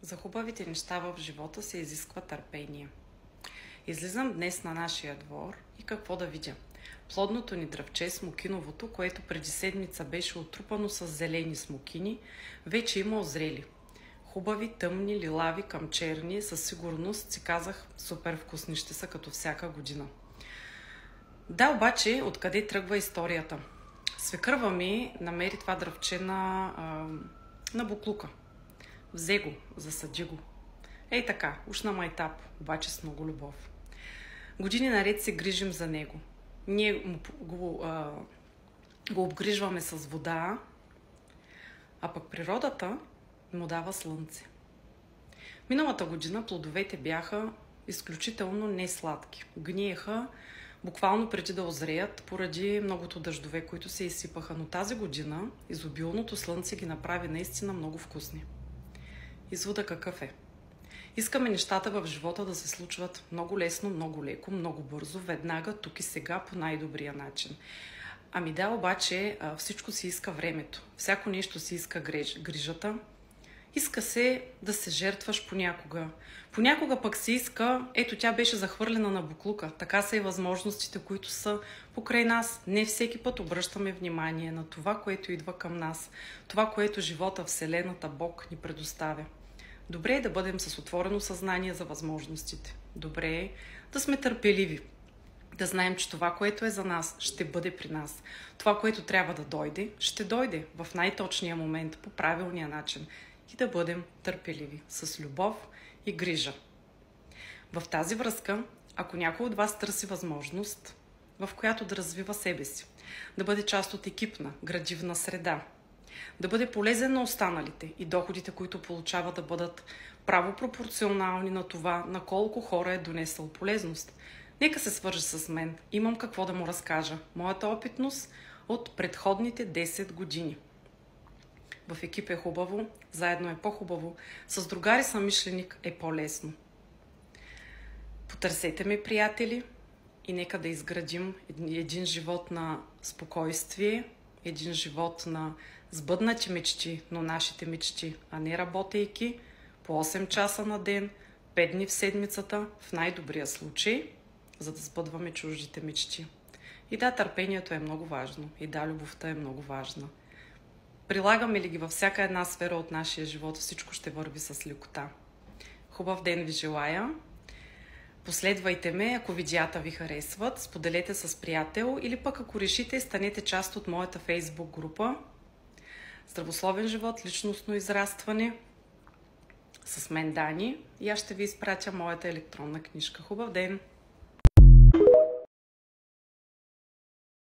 За хубавите неща в живота се изисква търпение. Излизам днес на нашия двор и какво да видя? Плодното ни дръвче, смокиновото, което преди седмица беше отрупано с зелени смокини, вече има озрели. Хубави, тъмни, лилави към черни, със сигурност си казах, супер вкусни ще са като всяка година. Да, обаче, откъде тръгва историята? Свекърва ми намери това дръвче на буклука. Взе го, засади го. Ей така, уж на майтап, обаче с много любов. Години наред се грижим за него. Ние го обгрижваме с вода, а пък природата му дава слънце. Миналата година плодовете бяха изключително несладки. Гниеха буквално преди да озреят, поради многото дъждове, които се изсипаха. Но тази година изобилното слънце ги направи наистина много вкусни. Извода какъв е? Искаме нещата в живота да се случват много лесно, много леко, много бързо, веднага, тук и сега, по най-добрия начин. Ами да, обаче всичко си иска времето. Всяко нещо си иска грижата. Иска се да се жертваш понякога. Понякога пък се иска, ето тя беше захвърлена на буклука. Така са и възможностите, които са покрай нас. Не всеки път обръщаме внимание на това, което идва към нас. Това, което живота, Вселената, Бог ни предоставя. Добре е да бъдем с отворено съзнание за възможностите. Добре е да сме търпеливи. Да знаем, че това, което е за нас, ще бъде при нас. Това, което трябва да дойде, ще дойде в най-точния момент, по правилния начин. И да бъдем търпеливи, с любов и грижа. В тази връзка, ако някой от вас търси възможност, в която да развива себе си, да бъде част от екипна, градивна среда, да бъде полезен на останалите и доходите, които получава, да бъдат правопропорционални на това, на колко хора е донесъл полезност, нека се свържи с мен. Имам какво да му разкажа. Моята опитност от предходните 10 години. В екип е хубаво, заедно е по-хубаво, с другари съмишленик е по-лесно. Потърсете ме, приятели, и нека да изградим един живот на спокойствие, един живот на сбъднати мечти, но нашите мечти, а не работейки по 8 часа на ден, 5 дни в седмицата, в най-добрия случай, за да сбъдваме чуждите мечти. И да, търпението е много важно. И да, любовта е много важна. Прилагаме ли ги във всяка една сфера от нашия живот, всичко ще върви с лекота. Хубав ден ви желая. Последвайте ме, ако видеята ви харесват, споделете с приятел или пък ако решите, станете част от моята фейсбук група Здравословен живот, личностно израстване с мен Дани и аз ще ви изпратя моята електронна книжка. Хубав ден!